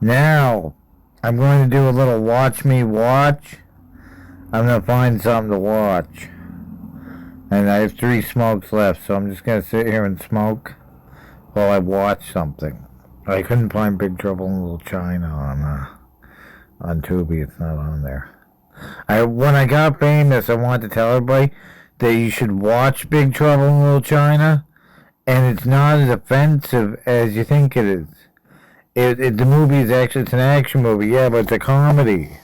Now, I'm going to do a little watch me watch. I'm going to find something to watch. And I have 3 smokes left, so I'm just going to sit here and smoke while I watch something. I couldn't find Big Trouble in Little China on Tubi. It's not on there. When I got famous, I wanted to tell everybody that you should watch Big Trouble in Little China, and it's not as offensive as you think it is. The movie is actually, it's an action movie, yeah, but it's a comedy.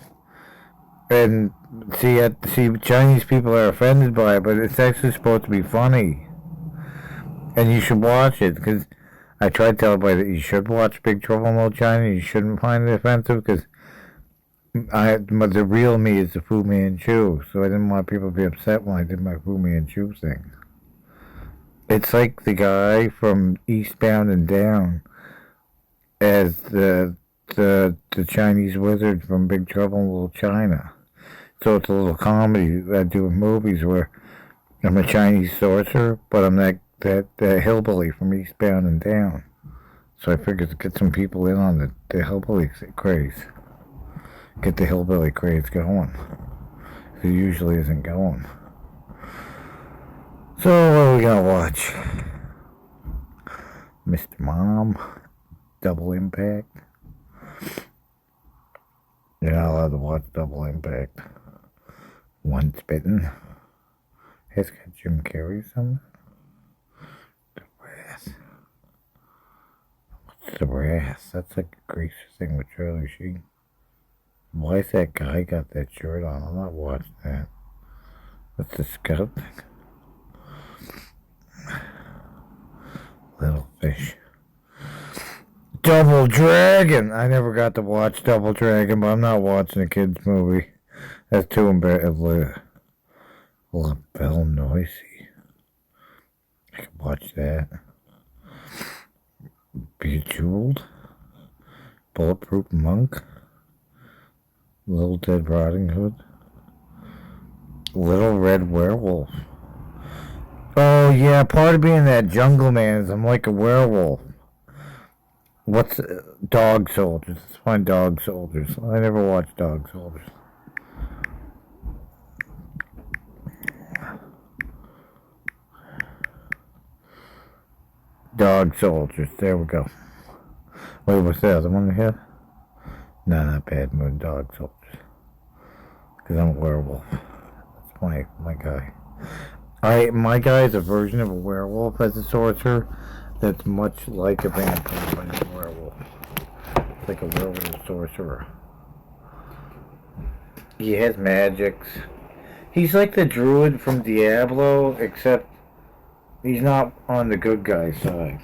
And see, Chinese people are offended by it, but it's actually supposed to be funny. And you should watch it, because I tried to tell everybody that you should watch Big Trouble in Little China. You shouldn't find it offensive, because the real me is the Fu Manchu, so I didn't want people to be upset when I did my Fu Manchu thing. It's like the guy from Eastbound and Down as the Chinese wizard from Big Trouble in Little China. So it's a little comedy I do in movies where I'm a Chinese sorcerer, but I'm that hillbilly from Eastbound and Down. So I figured to get some people in on the hillbilly craze. Get the hillbilly craze going. It usually isn't going. So what are we gonna watch? Mr. Mom, Double Impact. You're not allowed to watch Double Impact. Once Bitten. It's got Jim Carrey somewhere. The Brass. What's The Brass? That's like a greasy thing with Charlie Sheen. Why is that guy got that shirt on? I'm not watching that. What's the scout thing? Little Fish. Double Dragon! I never got to watch Double Dragon, but I'm not watching a kid's movie. That's too embarrassing. LaBelle Noisy. I can watch that. Bejeweled. Bulletproof Monk. Little Dead Riding Hood. Little Red Werewolf. Oh yeah, part of being that jungle man is I'm like a werewolf. What's Dog Soldiers? Let's find Dog Soldiers. I never watched Dog Soldiers. Dog Soldiers. There we go. Wait, what's the other one here? No, not Bad Moon. Dog Soldiers. Because I'm a werewolf. That's my guy. My guy is a version of a werewolf as a sorcerer that's much like a vampire, but he's a werewolf. It's like a werewolf sorcerer. He has magics. He's like the druid from Diablo, except he's not on the good guy's side.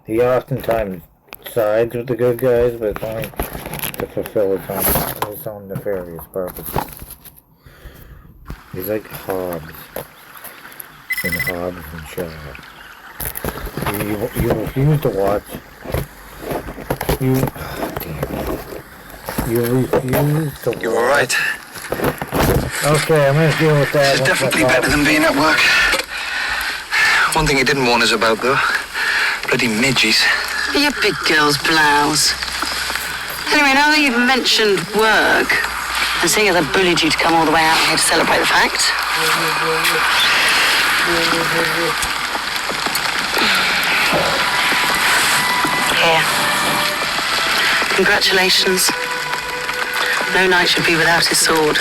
He oftentimes sides with the good guys, but it's only to fulfill his own nefarious purposes. He's like Hobbes in Hobbes and Shaw. You refuse to watch. You refuse to watch. You all right? Okay, I'm gonna deal with that. It's definitely better than being at work. One thing he didn't warn us about, though. Bloody midges. Be a big girl's blouse. Anyway, now that you've mentioned work, and seeing as I bullied you to come all the way out here to celebrate the fact. Here. Congratulations. No knight should be without his sword.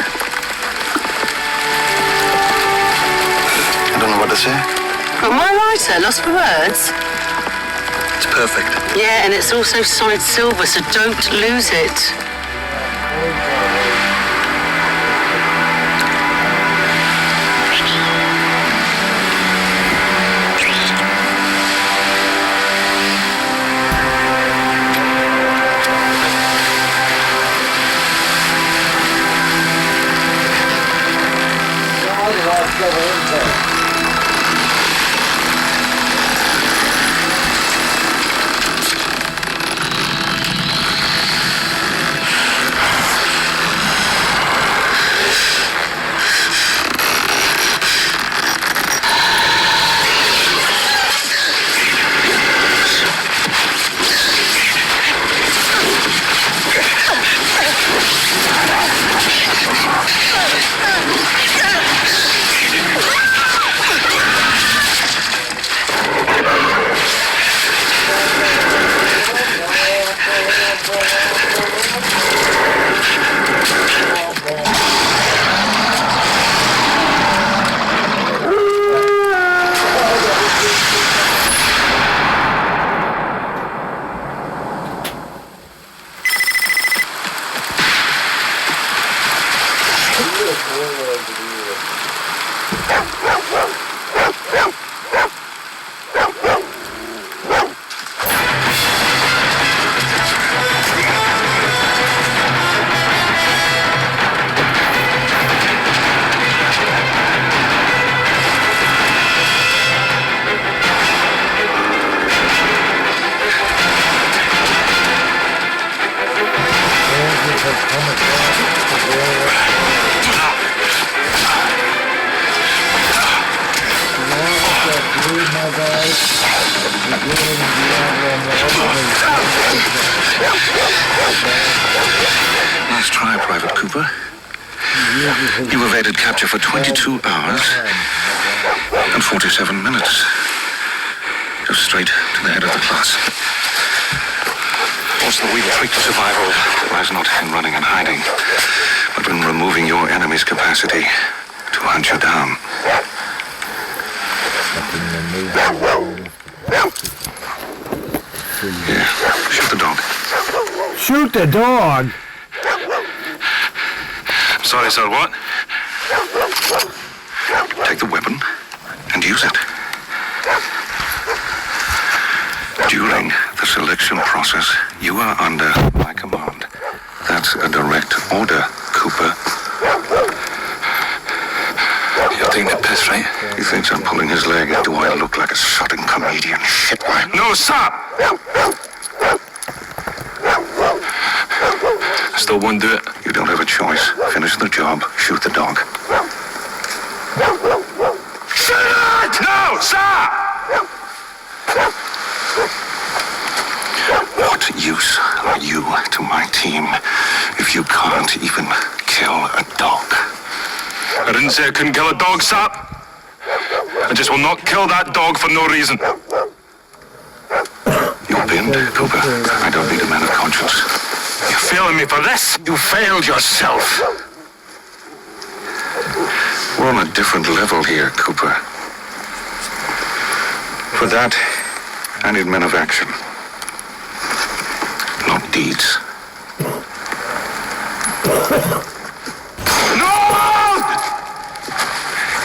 I don't know what to say. Well, my writer, lost for words. It's perfect. Yeah, and it's also solid silver, so don't lose it. Nice try, Private Cooper. You evaded capture for 22 hours and 47 minutes. Just straight to the head of the class. Most of the real trick to survival lies not in running and hiding, but in removing your enemy's capacity to hunt you down. Here, shoot the dog. Shoot the dog? Sorry, sir, what? Take the weapon and use it. During the selection process, you are under my command. That's a direct order, Cooper. You're taking the piss, right? He thinks I'm pulling his leg. Do I look like a sodding comedian? Shit, why? No, sir! Still won't do it. You don't have a choice. Finish the job. Shoot the dog. Shoot it! No, sir! What use are you to my team if you can't even kill a dog? I didn't say I couldn't kill a dog, sir. I just will not kill that dog for no reason. You're pinned, Cooper. I don't need a man of conscience. You're failing me for this. You failed yourself. We're on a different level here, Cooper. For that, I need men of action. Not deeds. No!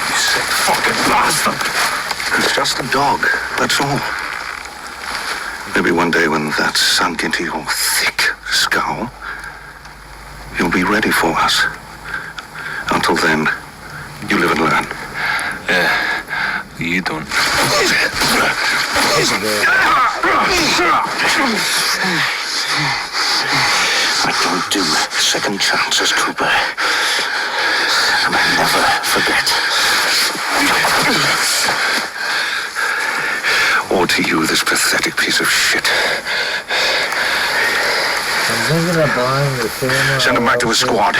You sick fucking bastard! It's just a dog, that's all. Maybe one day when that's sunk into your thick skull, you'll be ready for us. Until then, you live and learn. Yeah, you don't. I don't do second chances, Cooper. And I never forget. Or to you, this pathetic piece of shit. I'm thinking of buying the camera. Send him back to his squad.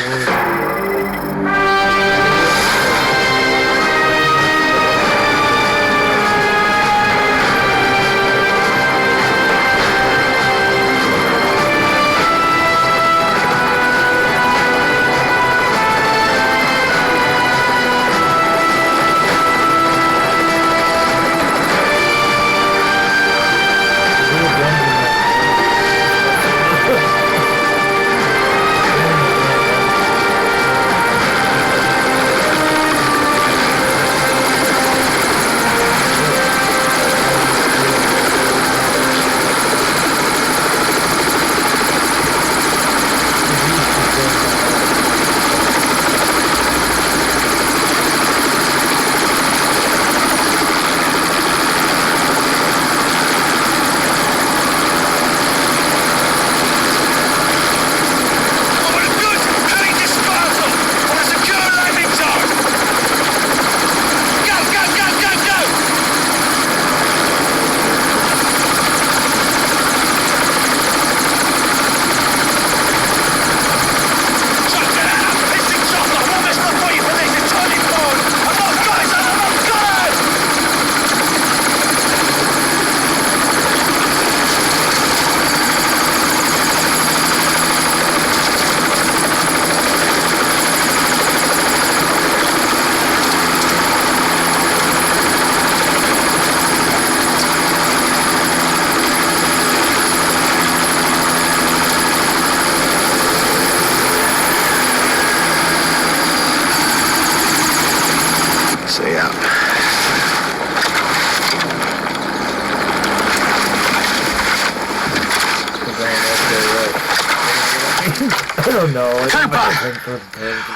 don't know. Cooper!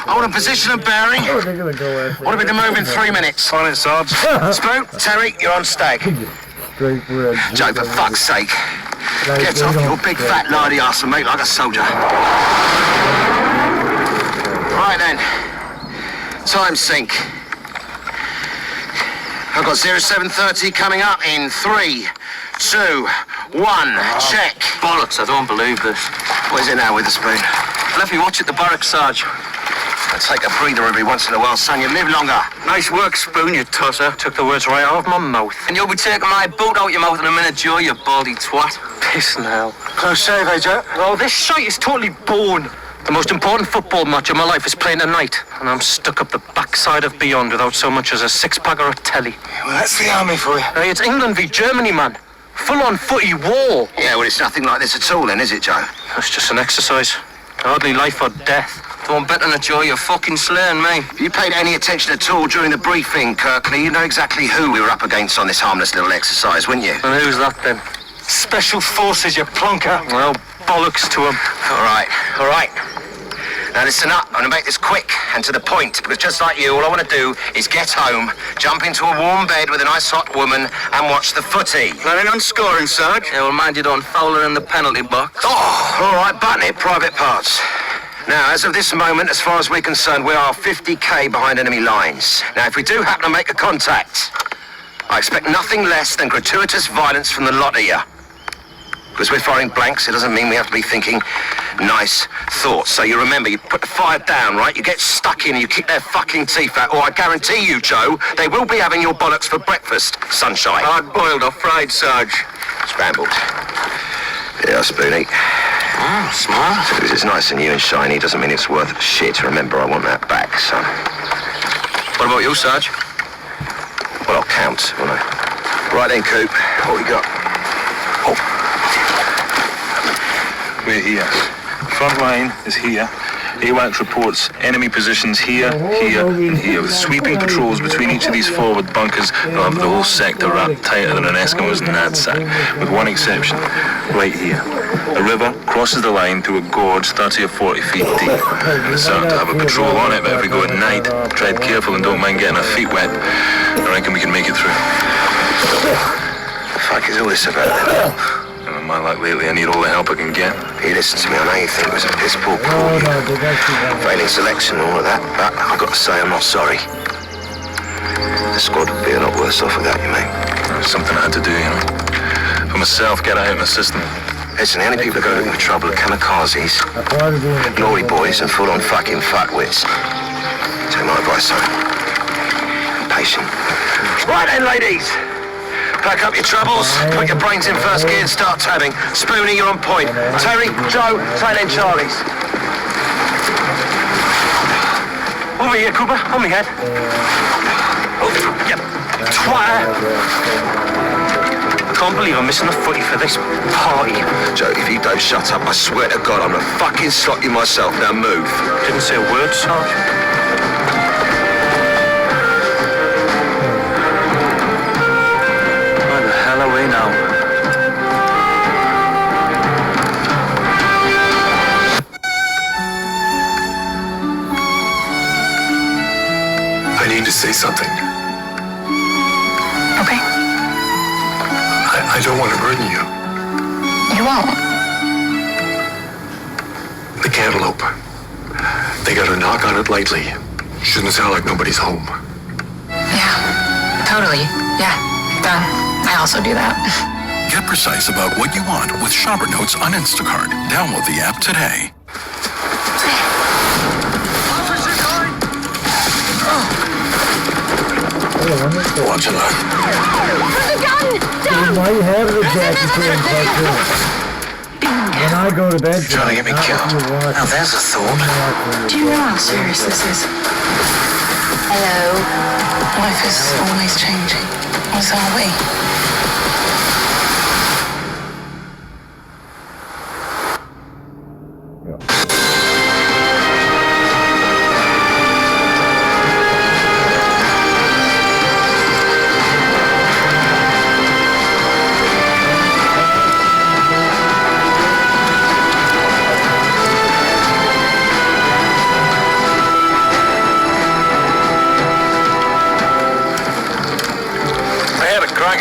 Hold a position and bearing. Oh, they're gonna go after Want to be to move in 3 minutes. Silence, Sarge. Spoon, Terry, you're on stag. Straight for a... Joe, for fuck's sake. Get off your big fat lardy ass and make like a soldier. Right then. Time sync. I've got 0730 coming up in 3, 2, 1. Check. Bollocks, I don't believe this. What is it now with the spoon? Let me watch at the barracks, Sarge. I take a breather every once in a while, son. You live longer. Nice work, Spoon, you tosser. Took the words right out of my mouth. And you'll be taking my boot out your mouth in a minute, Joe, you baldy twat. Piss now. Close shave, eh, Joe? Oh, this shite is totally born. The most important football match of my life is playing tonight, and I'm stuck up the backside of beyond without so much as a six-pack or a telly. Well, that's the army for you. Hey, it's England v Germany, man. Full-on footy war. Yeah, well, it's nothing like this at all then, is it, Joe? That's just an exercise. Hardly life or death. Don't bet on it, Joe. You're fucking slaying me. If you paid any attention at all during the briefing, Kirkley, you know exactly who we were up against on this harmless little exercise, wouldn't you? And who's that, then? Special Forces, you plonker. Well, bollocks to him. All right. Now listen up, I'm gonna make this quick and to the point, because just like you, all I want to do is get home, jump into a warm bed with a nice hot woman, and watch the footy. Planning on scoring, Sarge? Yeah, well, mind you don't foul her in the penalty box. Oh, all right, button it, private parts. Now, as of this moment, as far as we're concerned, we are 50k behind enemy lines. Now, if we do happen to make a contact, I expect nothing less than gratuitous violence from the lot of you. Because we're firing blanks, it doesn't mean we have to be thinking nice thoughts. So you remember, you put the fire down, right? You get stuck in and you kick their fucking teeth out. Or I guarantee you, Joe, they will be having your bollocks for breakfast, sunshine. Hard-boiled or fried, Sarge? Scrambled. Yeah, Spoonie. Oh, smart. Because it's nice and new and shiny doesn't mean it's worth shit. Remember, I want that back, son. What about you, Sarge? Well, I'll count, won't I? Right then, Coop. What we got? Oh. We're here. Front line is here. AWACS reports enemy positions here, here, and here, with sweeping patrols between each of these forward bunkers. They'll have the whole sector wrapped tighter than an Eskimo's knapsack, with one exception, right here. The river crosses the line through a gorge 30 or 40 feet deep. We're certain to have a patrol on it, but if we go at night, tread careful and don't mind getting our feet wet. I reckon we can make it through. The fuck is all this about then? And my luck lately, I need all the help I can get. Hey, listen to me, I know you think it was a piss poor call, failing selection and all of that, but I've got to say I'm not sorry. The squad would be a lot worse off without you, mate. It's something I had to do, you know. For myself, get out in the system. Listen, the only people that go looking for trouble are kamikazes, glory boys, and full-on fucking fuckwits. Take my advice, son. Patient. Right then, ladies. Pack up your troubles, put your brains in first gear and start tabbing. Spoonie, you're on point. Terry, Joe, tail end Charlie's. Over here, Cooper. On me head. Oh, you twat. I can't believe I'm missing the footy for this party. Joe, if you don't shut up, I swear to God, I'm gonna fucking slot you myself. Now move. Didn't say a word, Sarge. Away now. I need to say something. Okay. I don't want to burden you. You won't. The cantaloupe. They got to knock on it lightly. Shouldn't sound like nobody's home. Yeah, totally. Yeah, done. I also do that. Get precise about what you want with Shopper Notes on Instacart. Download the app today. Watch it out. The gun! Down! Why you have the jacket cartoon? When I go to bed, Trying to get me killed. Now there's a thought. Do you know how serious this is? Hello? Life is always changing. As are we.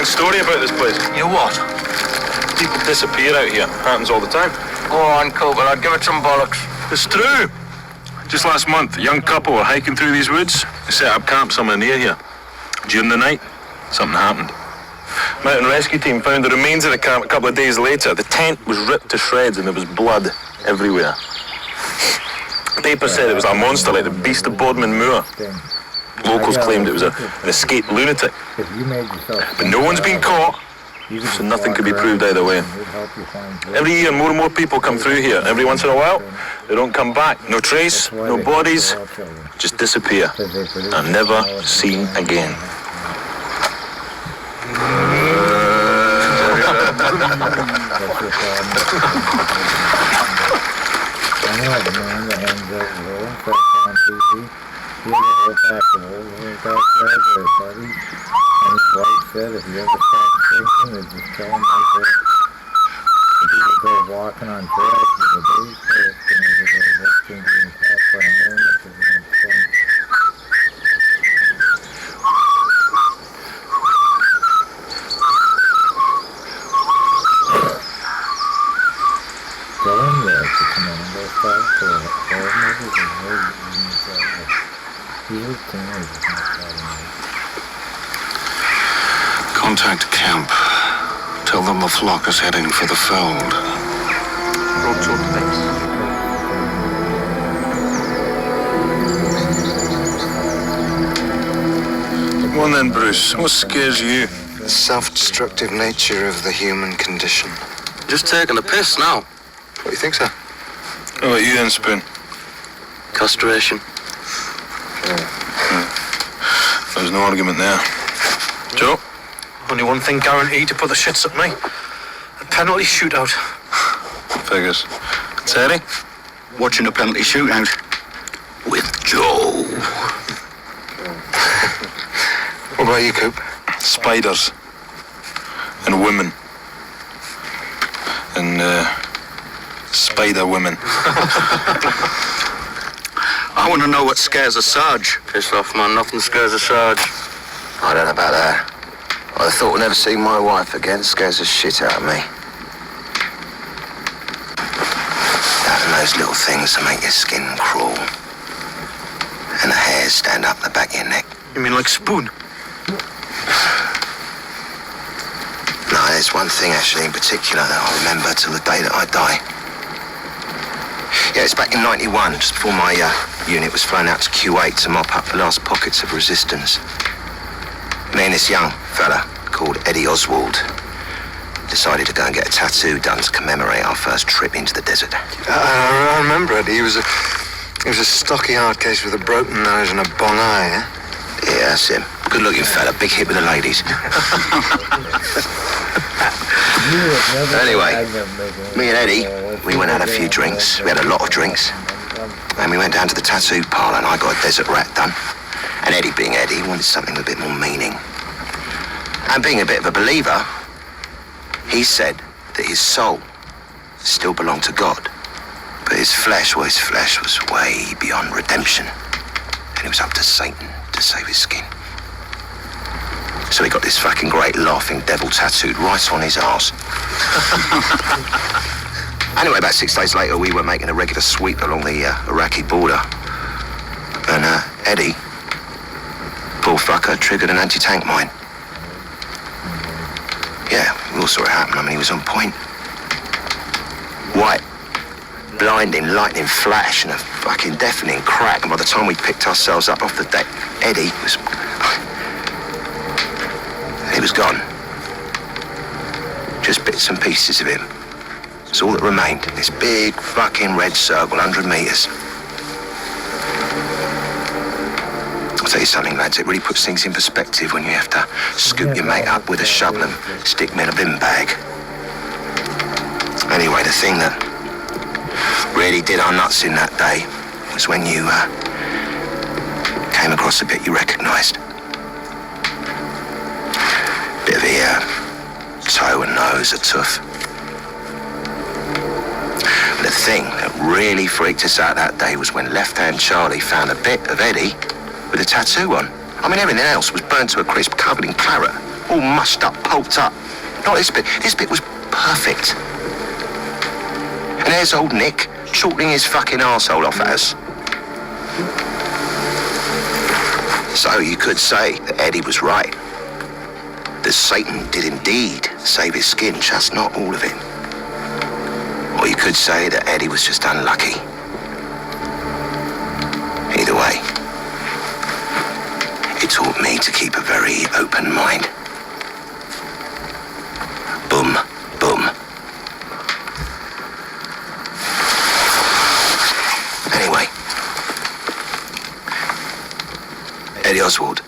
fucking story about this place. You what? People disappear out here. Happens all the time. Go on, Cobble, I'd give it some bollocks. It's true. Just last month, a young couple were hiking through these woods. They set up camp somewhere near here. During the night, something happened. Mountain rescue team found the remains of the camp a couple of days later. The tent was ripped to shreds and there was blood everywhere. The paper said it was a monster like the beast of Bodmin Moor. Locals claimed it was an escaped lunatic. If you made yourself But no one's been caught, so nothing could be proved either way. Every year, more and more people come through here. Every once in a while, they don't come back. No trace, no bodies, just disappear and never seen again. I know the man that hangs out with her and stuff on TV. He has a whole pack of old in his backyard with his buddies. And his wife said if he ever stopped drinking, they'd just tell him like that. If he would go walking on trails with a baby coat, and he would go lifting being caught by an illness of his own son. Go in there to come in and go fast for it. Or maybe he was he was teenagers and stuff. Contact camp. Tell them the flock is heading for the fold. Come on then, Bruce. What scares you? The self-destructive nature of the human condition. Just taking the piss now. What do you think, sir? How about you then, Spoon? Castration. There's no argument there. Joe? Only one thing guaranteed to put the shits at me. A penalty shootout. Figures. Teddy? Watching a penalty shootout with Joe. What about you, Coop? Spiders. And women. And, spider women. I want to know what scares a Sarge. Piss off, man. Nothing scares a Sarge. I don't know about that. I thought I'd never see my wife again. Scares the shit out of me. Having those little things that make your skin crawl. And the hairs stand up the back of your neck. You mean like Spoon? No, there's one thing actually in particular that I remember till the day that I die. Yeah, it's back in '91, just before my unit was flown out to Kuwait to mop up the last pockets of resistance. Me and this young fella called Eddie Oswald decided to go and get a tattoo done to commemorate our first trip into the desert. I remember it. He was a stocky hard case with a broken nose and a bong eye, eh? Yeah, that's him. Good-looking fella, big hit with the ladies. Anyway, me and Eddie, we went out a few drinks. We had a lot of drinks. And we went down to the tattoo parlour and I got a desert rat done. And Eddie, being Eddie, wanted something with a bit more meaning. And being a bit of a believer, he said that his soul still belonged to God. But his flesh was way beyond redemption. And it was up to Satan to save his skin. So he got this fucking great laughing devil tattooed right on his arse. Anyway, about 6 days later, we were making a regular sweep along the Iraqi border. And Eddie, poor fucker, triggered an anti-tank mine. Yeah, we all saw it happen. I mean, he was on point. White, blinding, lightning flash and a fucking deafening crack. And by the time we picked ourselves up off the deck, Eddie was... he was gone. Just bits and pieces of him. It's all that remained. This big fucking red circle, 100 metres. I'll tell you something, lads, it really puts things in perspective when you have to scoop your mate up with a shovel and stick him in a bin bag. Anyway, the thing that really did our nuts in that day was when you came across a bit you recognised. Bit of ear, toe and nose, a tooth. The thing that really freaked us out that day was when Left Hand Charlie found a bit of Eddie with a tattoo on. I mean, everything else was burnt to a crisp, covered in claret. all mushed up, pulped up. Not this bit. This bit was perfect. And there's old Nick chortling his fucking arsehole off at us. So you could say that Eddie was right. That Satan did indeed save his skin, just not all of it. Or you could say that Eddie was just unlucky. Either way, it taught me to keep a very open mind. Boom, boom. Anyway, Eddie Oswald.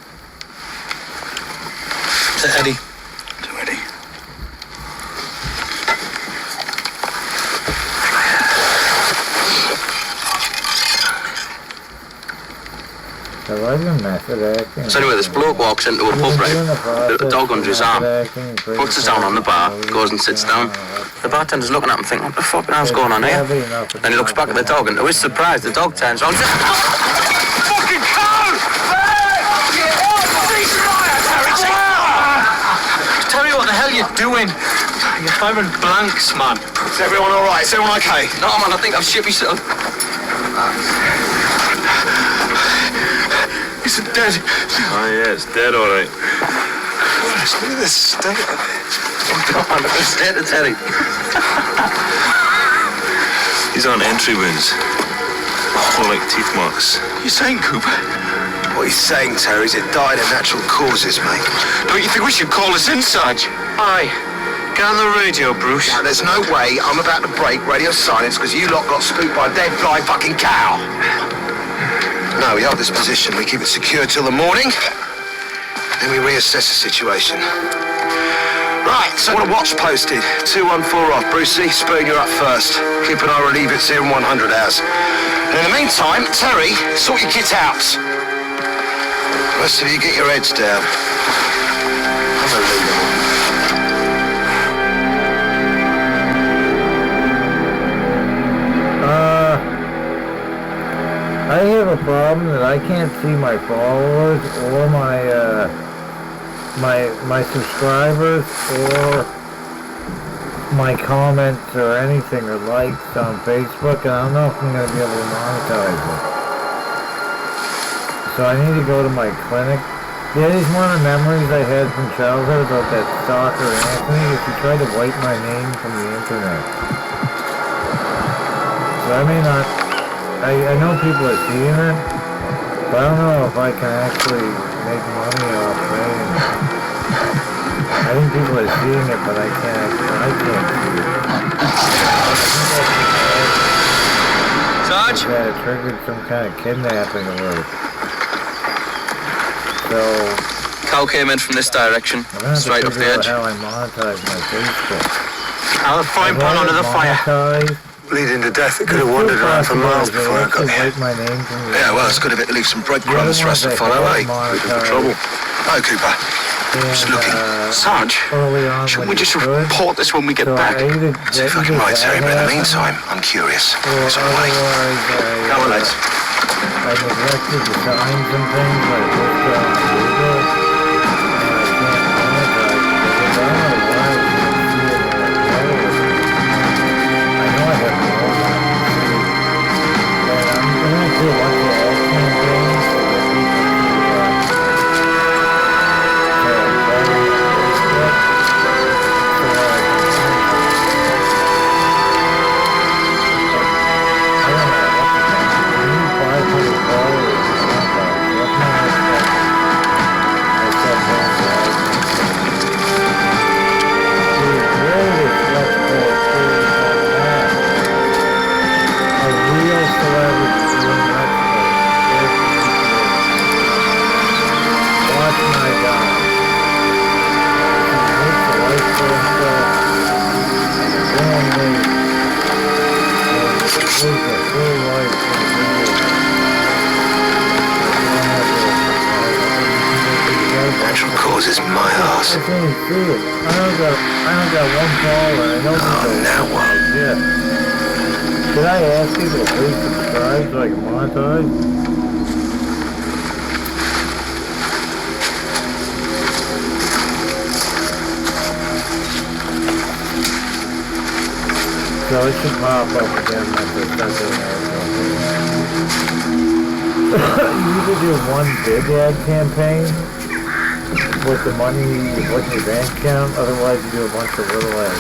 To Eddie. To Eddie. I like the method acting. So anyway, this bloke walks into a pub, right, with a dog under his arm, puts us down on the bar, goes and sits down. The bartender's looking at him thinking, what the fucking hell's going on here? Then he looks back at the dog, and to his surprise, the dog turns around and says, fucking cow! Tell me what the hell you're doing. You're firing blanks, man. Is everyone all right? Is everyone okay? No, man, I think I've shit myself. Is it dead? Oh, yeah, it's dead, all right. Christ, look at this state of it. Oh, man, it's dead, it's Eddie. These aren't entry wounds. More like teeth marks. What are you saying, Cooper? What he's saying, Terry, is it died of natural causes, mate. Don't you think we should call us in, Sarge? Aye. Get on the radio, Bruce. Now, there's no way I'm about to break radio silence because you lot got spooked by a dead fly fucking cow. No, we hold this position. We keep it secure till the morning. Then we reassess the situation. Right, so what a watch posted. 214 off. Brucey, Spoon, you're up first. Keep an eye on relieve it's here in 100 hours. And in the meantime, Terry, sort your kit out. The rest of you get your heads down. Unbelievable. I have a problem that I can't see my followers or my subscribers or my comments or anything or likes on Facebook, and I don't know if I'm going to be able to monetize it. So I need to go to my clinic. Yeah, these one of the memories I had from childhood about that stalker Anthony is he tried to wipe my name from the internet. So I may not... I know people are seeing it, but I don't know if I can actually make money off paying it. I think people are seeing it, but I can't see it. Sarge? Yeah, it triggered some kind of kidnapping alert. So... Cow came in from this direction. It's right off the edge. How I monetize my Facebook. I'll frying pan under the fire. Bleeding to death. It could have wandered around for miles before I got here. Yeah, well, it's good of it to leave some breadcrumbs for us to follow, eh? Looking for trouble. No, Cooper. Just looking. Sarge, shouldn't we just report this when we get back? So fucking right, Terry, but in the meantime, I'm curious. So wait. Come on, lads. I neglected the signs and things like looked on Google, and I can't monetize because I don't know why I didn't see it when I played it. I know I have more than I can see, but I'm going to do a bunch of ad campaigns so that people can so I can I don't know. Natural causes my ass. I can't see it. I don't got one follower. I know now what? Yeah. Did I ask people to please subscribe so I can monetize? So it should pop up again after it starts doing it. You either do one big ad campaign with the money you put in your bank account, otherwise you do a bunch of little ads.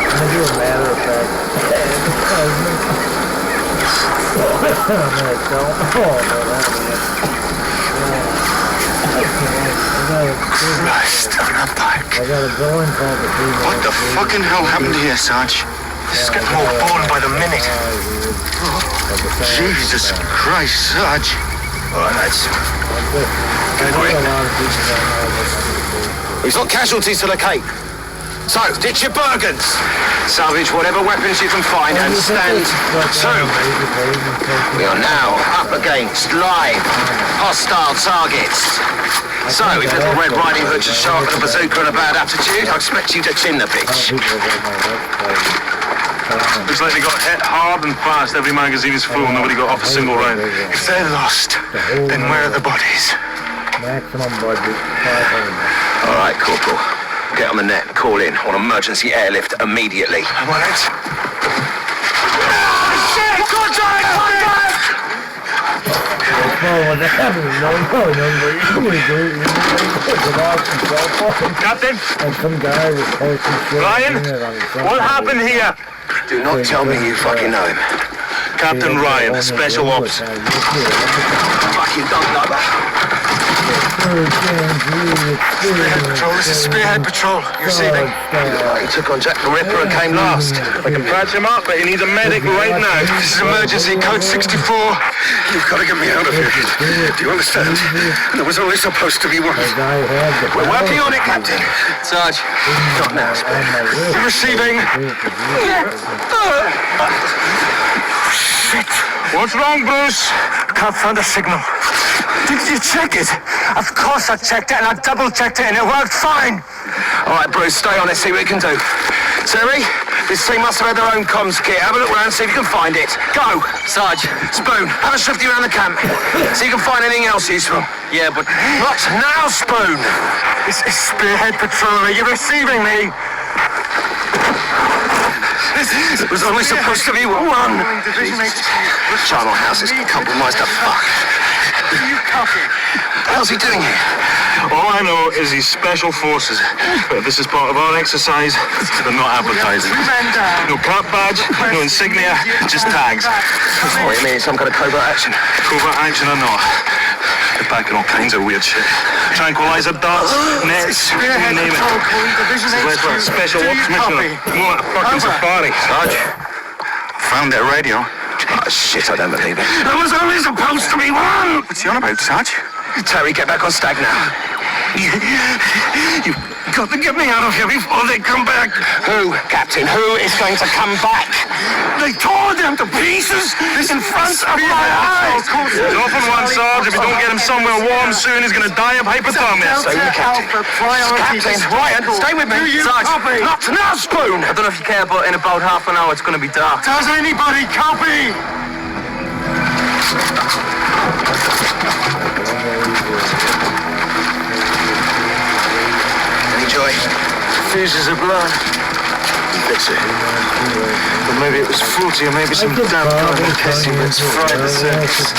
I'm gonna do a matter of fact advertisement. Christ on a bike. I got a going call to see. What the fucking hell happened here, Sarge? This is getting more boring by the minute. Jesus Christ, Sarge. All right, lads. Get quick. We've got casualties to the Cape. So, ditch your Bergens. Salvage whatever weapons you can find and stand to. We are now up against live hostile targets. So, if Little Red Riding Hood's a shark and a bazooka and a bad attitude, I expect you to chin the bitch. Looks like they got hit hard and fast. Every magazine is full. Nobody got off a single round. If they're lost, then where are the bodies? Maximum budget, 500. All right, Corporal. Get on the net and call in on emergency airlift immediately. I'm on it. Shit! Contact! Contact! Oh, what happened? No, Captain? And some guy was posting shit. Ryan? What happened here? Do not tell me you fucking know him. Captain Ryan, Special Ops. Fuck, you don't know that. Spearhead Patrol, this is Spearhead Patrol. You receiving? He took on Jack the Ripper and came last. I can patch him up, but he needs a medic right now. This is emergency code 64. You've got to get me out of here. Do you understand? There was only supposed to be one. We're working on it, Captain. Sarge, not now, Spearhead. Receiving. Shit. What's wrong, Bruce? I can't find a signal. Did you check it? Of course I checked it, and I double-checked it, and it worked fine. All right, Bruce, stay on it, see what you can do. Terry, this team must have had their own comms kit. Have a look around, see if you can find it. Go! Sarge. Spoon, have a swifty around the camp. See if you can find anything else useful. Yeah, but... Not now, Spoon! This is Spearhead Patrol. Are you receiving me? It was only supposed to be one. Charnel House is compromised to fuck. How's he doing here? All I know is he's Special Forces. But this is part of our exercise. They're not advertising. No cap badge, no insignia, just tags. What do you mean, some kind of covert action? Covert action or not, they're packing all kinds of weird shit. Tranquilizer darts, nets, you name it. Let's run a Special Ops mission. More like a fucking safari. Sarge, found their radio. Oh, shit, I don't believe it. There was only supposed to be one. What's he on about, Sarge? Terry, get back on Stag now. You've got to get me out of here before they come back. Who, Captain, who is going to come back? They tore them to pieces in front of my eyes. He's off on one, Sarge. If you don't get him somewhere warm soon, he's going to die of hypothermia. Stay with the Captain. Captain, Ryan, stay with me. Sarge, not now, Spoon. I don't know if you care, but in about half an hour it's going to be dark. Does anybody copy? Any joy? Fuses are blown. Fix it. But maybe it was faulty, or maybe some damn guy in Casey that's fried the surface.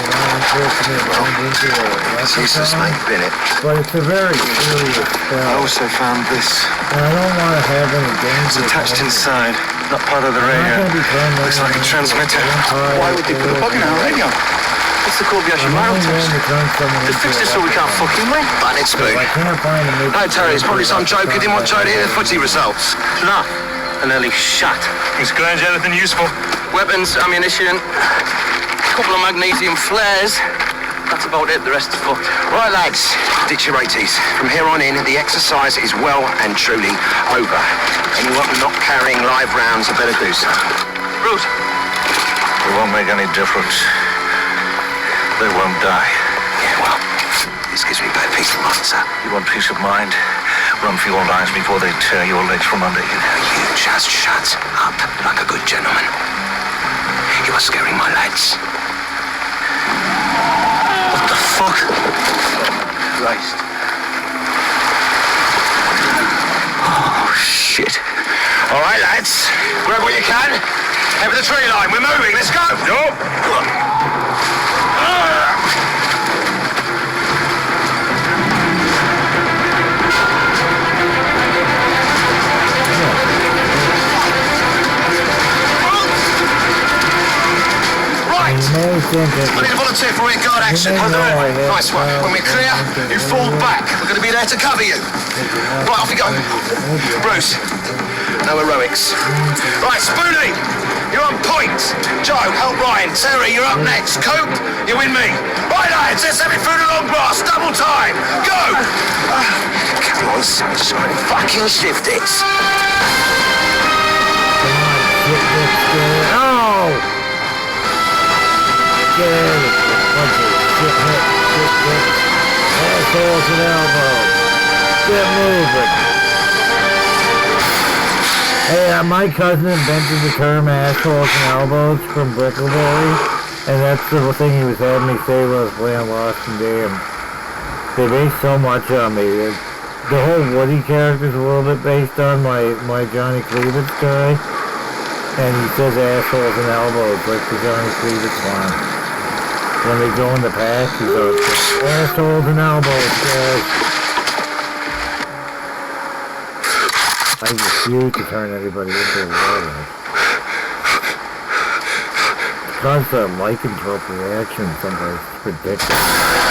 It's useless, mate. Bin it. But it's a very serious spell. I also found this. And I don't want to have any It's danger. attached inside, not part of the radio. Looks like a transmitter. Why would they put a bug in our radio? What's the Kobayashi Maru test? Just fix this so we can't fucking win. But it's Spoon. I can't find a No, Terry, it's probably some joke. He didn't want Joe to hear the footy results. Enough. I nearly shot. He's scrounge anything useful. Weapons, ammunition, a couple of magnesium flares. That's about it. The rest is fucked. Right, lads, ditch your 80s. From here on in, the exercise is well and truly over. Anyone not carrying live rounds had better do so. Bruce. It won't make any difference. They won't die. Yeah, well, this gives me bad peace of mind, sir. You want peace of mind? Run for your lives before they tear your legs from under you. You just shut up like a good gentleman. You are scaring my lads. Christ. Oh, shit. All right, lads. Grab what you can. Head for the tree line. We're moving. Let's go. Right. I need a volunteer for rear guard action. Nice one. When we're clear, you fall back. We're going to be there to cover you. Right, off you go. Bruce, no heroics. Right, Spoonie, you're on point. Joe, help Ryan. Terry, you're up next. Coop, you're with me. Right, lads, let's have it through the long grass. Double time. Go! Come on, sunshine. Fucking shift it. Oh! Get it. Bunch of shit assholes and elbows. Get moving. Hey, my cousin invented the term assholes and elbows from Brickleberry, and that's the thing he was having me say when I was playing Lost and Damned. They based so much on me. The whole Woody character is a little bit based on my Johnny Cleavage guy, and he says assholes and elbows like the Johnny Cleavage line. When they go in the pack, he goes, assholes and elbows, guys. I refuse to turn anybody into a warlord. Because the lycanthrope reaction sometimes is ridiculous.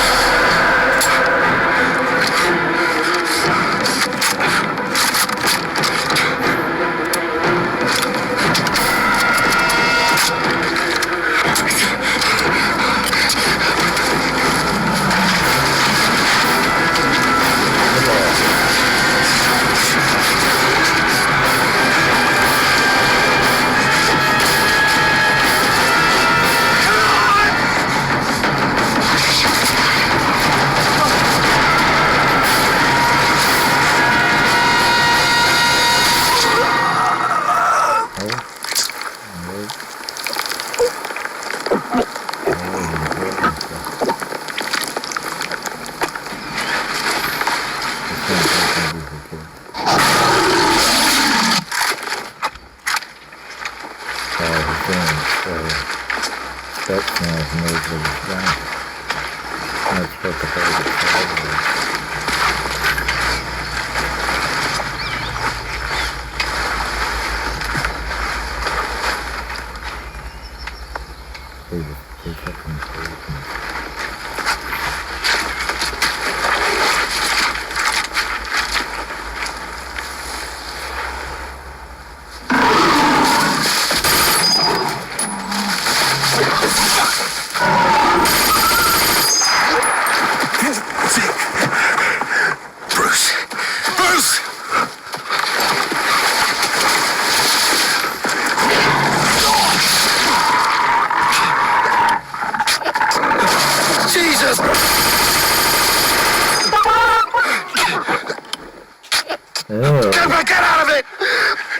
Get out of it!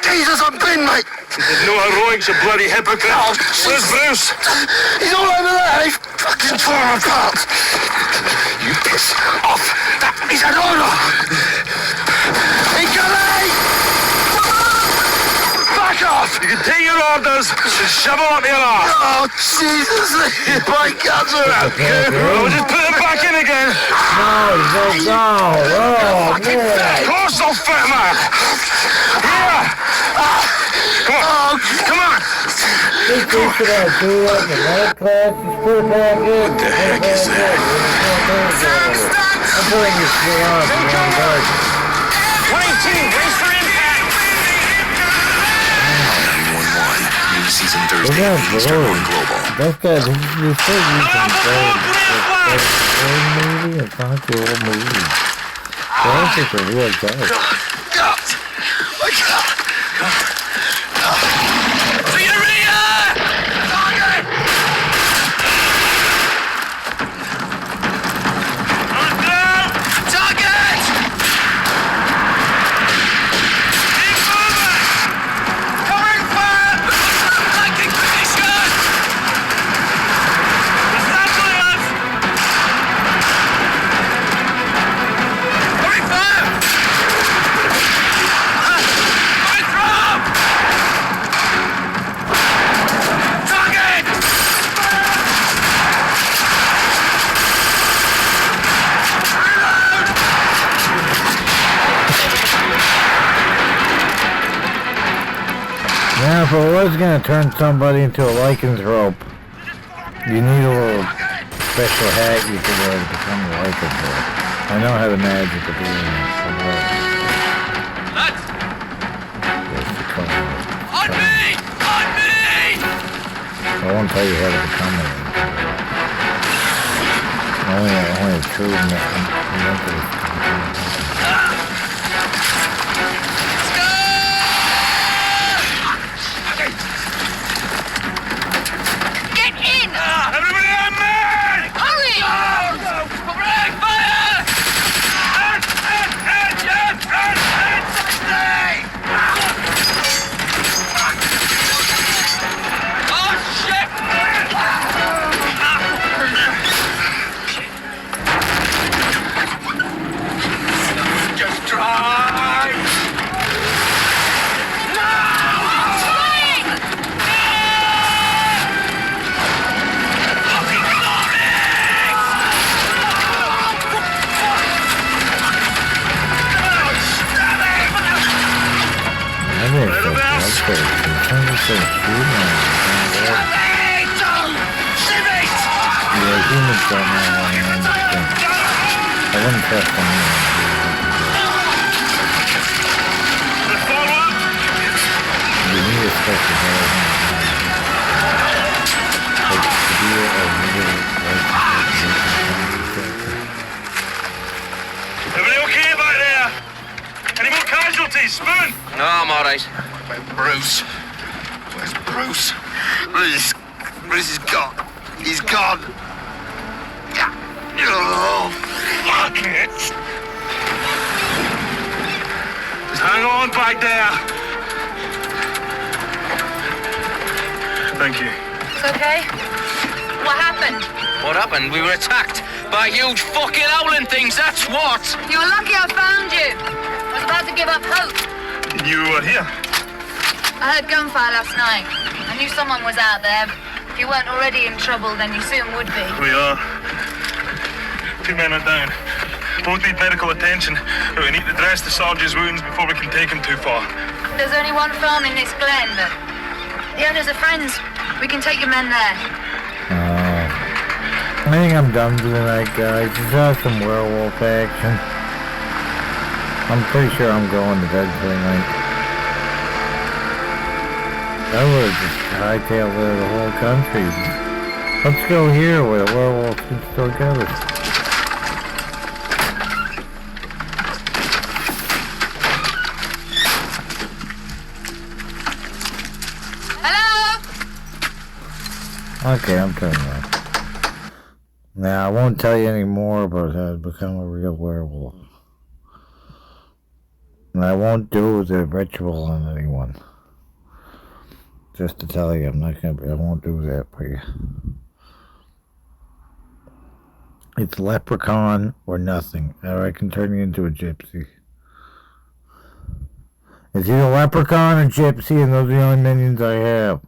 Jesus, I'm pinned, mate! There's no heroics, you bloody hypocrite! Oh, where's Bruce? He's all over there! He's fucking torn apart! You piss off! That is an order! Italy! Back off! You can take your orders, just shovel up your arse! Oh, Jesus! My guts are out! We'll just put them back in again! No! Oh, man! Of course I'll fit him out! Here! Come on! Come on! Just do that, do it. The leg class, just put it back in. What the heck is that? I'm putting your shit on. 22, brace for impact! 911. New season Thursday. Starborn Global. That guy, he's so using movie and funky old movie. That's just a real guy. if I was gonna turn somebody into a lycanthrope, you need a little special hat you can wear to become a lycanthrope. I know how the magic of doing it. On me! On me! I won't tell you how to become it. Only a true mental. I wouldn't trust them. You need a special Everybody okay back there? Any more casualties, Spoon? No, I'm alright. Bruce. Where's Bruce? Bruce is gone. He's gone. Oh, Fuck it! Just hang on back there. Thank you. It's okay? What happened? What happened? We were attacked by huge fucking howling things, that's what! You were lucky I found you. I was about to give up hope. You were here? I heard gunfire last night. I knew someone was out there. If you weren't already in trouble, then you soon would be. We are. 2 men are down. Both need medical attention, but we need to dress the sergeant's wounds before we can take him too far. There's only one farm in this glen, but the owners are friends. We can take your men there. I think I'm done for the night, guys. Just have some werewolf action. I'm pretty sure I'm going to bed for the night. I would have just hightailed the whole country. Let's go here where the werewolves can still get us. Okay, I'm turning off. Now, I won't tell you any more about how to become a real werewolf. And I won't do the ritual on anyone. Just to tell you, I won't do that for you. It's leprechaun or nothing, or I can turn you into a gypsy. It's either leprechaun or gypsy, and those are the only minions I have.